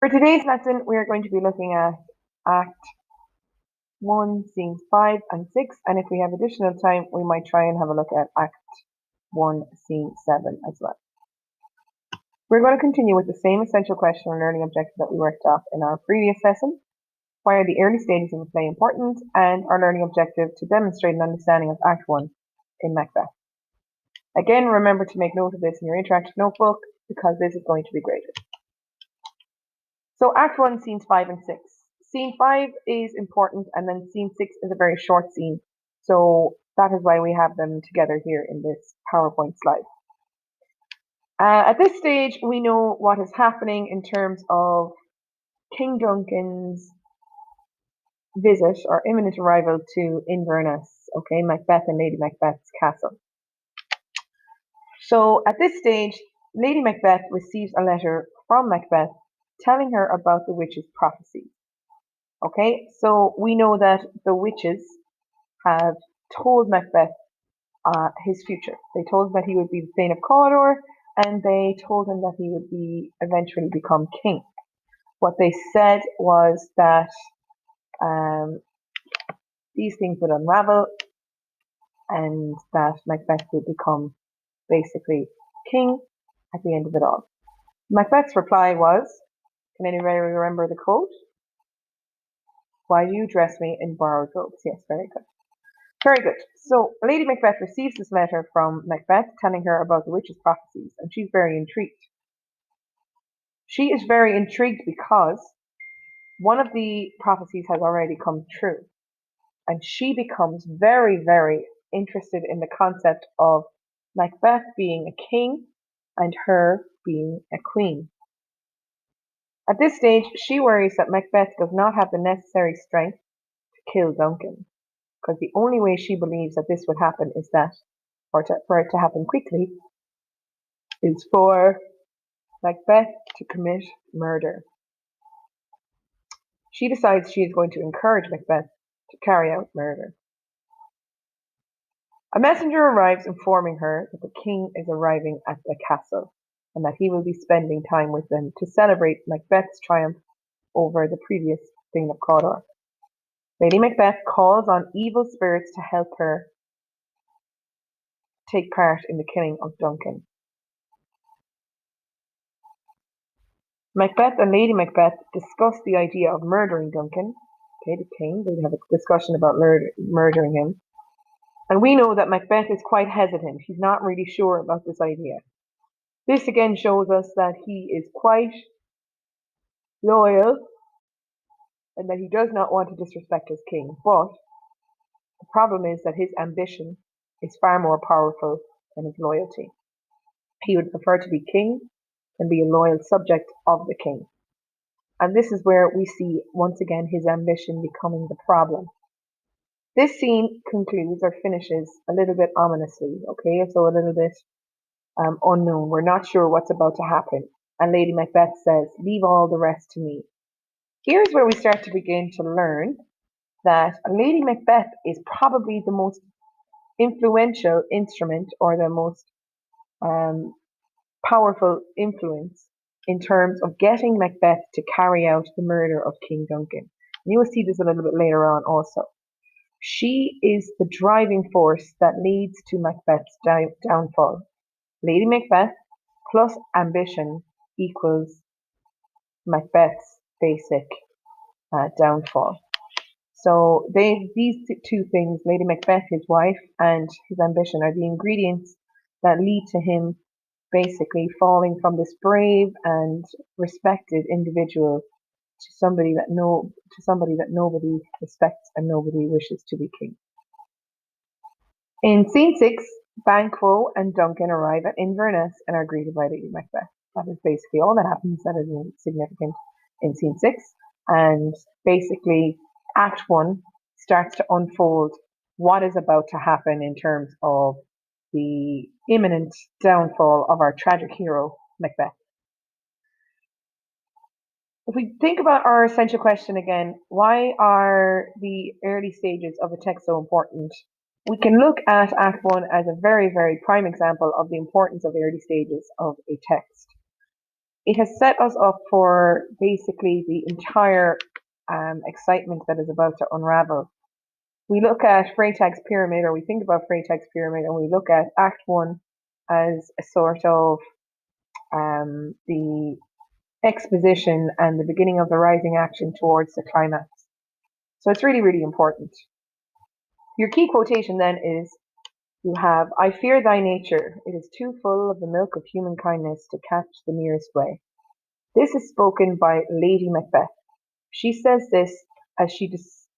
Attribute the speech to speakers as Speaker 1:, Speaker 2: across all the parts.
Speaker 1: For today's lesson, we are going to be looking at Act 1, Scenes 5 and 6, and if we have additional time, we might try and have a look at Act 1, Scene 7 as well. We're going to continue with the same essential question and learning objective that we worked off in our previous lesson. Why are the early stages of the play important? And our learning objective to demonstrate an understanding of Act 1 in Macbeth. Again, remember to make note of this in your interactive notebook because this is going to be graded. So Act 1, Scenes 5 and 6. Scene 5 is important, and then Scene 6 is a very short scene. So that is why we have them together here in this PowerPoint slide. At this stage, we know what is happening in terms of King Duncan's visit or imminent arrival to Inverness, okay, Macbeth and Lady Macbeth's castle. So at this stage, Lady Macbeth receives a letter from Macbeth telling her about the witch's prophecy. Okay, so we know that the witches have told Macbeth his future. They told him that he would be the Thane of Cawdor, and they told him that he would eventually become king. What they said was that these things would unravel, and that Macbeth would become basically king at the end of it all. Macbeth's reply was, can anybody remember the quote? Why do you dress me in borrowed robes? Yes, very good. Very good. So Lady Macbeth receives this letter from Macbeth telling her about the witch's prophecies, and she's very intrigued. She is very intrigued because one of the prophecies has already come true, and she becomes very, very interested in the concept of Macbeth being a king and her being a queen. At this stage, she worries that Macbeth does not have the necessary strength to kill Duncan, because the only way she believes that this would happen is that, for it to happen quickly, is for Macbeth to commit murder. She decides she is going to encourage Macbeth to carry out murder. A messenger arrives informing her that the king is arriving at the castle and that he will be spending time with them to celebrate Macbeth's triumph over the previous Thane of Cawdor. Lady Macbeth calls on evil spirits to help her take part in the killing of Duncan. Macbeth and Lady Macbeth discuss the idea of murdering Duncan. Okay, the king. They have a discussion about murdering him. And we know that Macbeth is quite hesitant. He's not really sure about this idea. This again shows us that he is quite loyal and that he does not want to disrespect his king. But the problem is that his ambition is far more powerful than his loyalty. He would prefer to be king than be a loyal subject of the king. And this is where we see once again his ambition becoming the problem. This scene concludes or finishes a little bit ominously, okay? So a little bit unknown. We're not sure what's about to happen. And Lady Macbeth says, leave all the rest to me. Here's where we start to begin to learn that Lady Macbeth is probably the most influential instrument or the most powerful influence in terms of getting Macbeth to carry out the murder of King Duncan. And you will see this a little bit later on also. She is the driving force that leads to Macbeth's downfall. Lady Macbeth plus ambition equals Macbeth's basic downfall. So these two things, Lady Macbeth, his wife, and his ambition, are the ingredients that lead to him basically falling from this brave and respected individual to somebody that nobody respects and nobody wishes to be king. In scene 6, Banquo and Duncan arrive at Inverness and are greeted by Lady Macbeth. That is basically all that happens that is significant in scene 6. And basically, Act 1 starts to unfold what is about to happen in terms of the imminent downfall of our tragic hero, Macbeth. If we think about our essential question again, why are the early stages of a text so important? We can look at Act 1 as a very, very prime example of the importance of early stages of a text. it has set us up for basically the entire excitement that is about to unravel. We look at Freytag's pyramid, or we think about Freytag's pyramid, and we look at Act 1 as a sort of the exposition and the beginning of the rising action towards the climax. So it's really, really important. Your key quotation then is, you have, "I fear thy nature, it is too full of the milk of human kindness to catch the nearest way." This is spoken by Lady Macbeth. She says this as she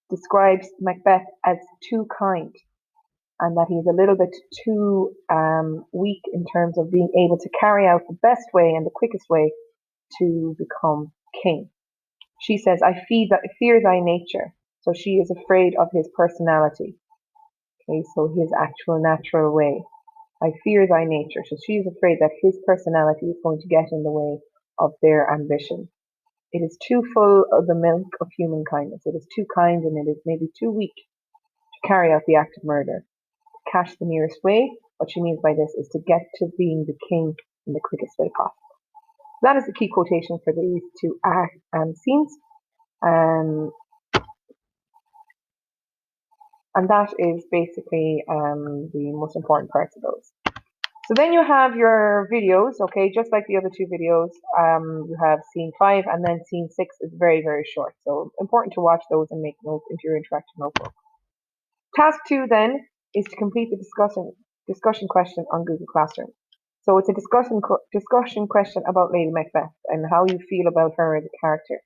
Speaker 1: describes Macbeth as too kind, and that he's a little bit too weak in terms of being able to carry out the best way and the quickest way to become king. She says, "I fear thy nature." So she is afraid of his personality. Okay, so his actual natural way. "I fear thy nature." So she is afraid that his personality is going to get in the way of their ambition. It is too full of the milk of human kindness. It is too kind, and it is maybe too weak to carry out the act of murder. To catch the nearest way, what she means by this is to get to being the king in the quickest way possible. That is the key quotation for these two scenes. And that is basically the most important parts of those. So then you have your videos, okay, just like the other two videos. You have scene 5, and then scene 6 is very, very short. So important to watch those and make notes into your interactive notebook. Task 2 then is to complete the discussion question on Google Classroom. So it's a discussion question about Lady Macbeth and how you feel about her as a character.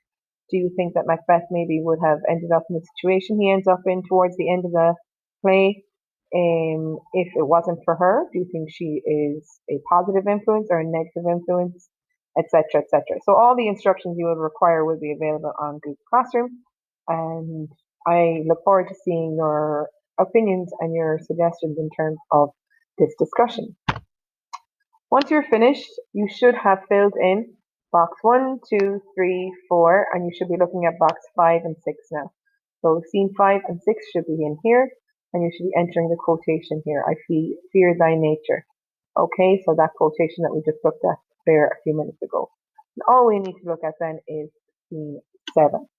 Speaker 1: Do you think that Macbeth maybe would have ended up in the situation he ends up in towards the end of the play if it wasn't for her? Do you think she is a positive influence or a negative influence, etc., etc.? So all the instructions you would require will be available on Google Classroom, and I look forward to seeing your opinions and your suggestions in terms of this discussion. Once you're finished, you should have filled in box 1, 2, 3, 4, and you should be looking at box 5 and 6 now. So scene 5 and 6 should be in here, and you should be entering the quotation here. "I fear thy nature." Okay, so that quotation that we just looked at there a few minutes ago. And all we need to look at then is scene 7.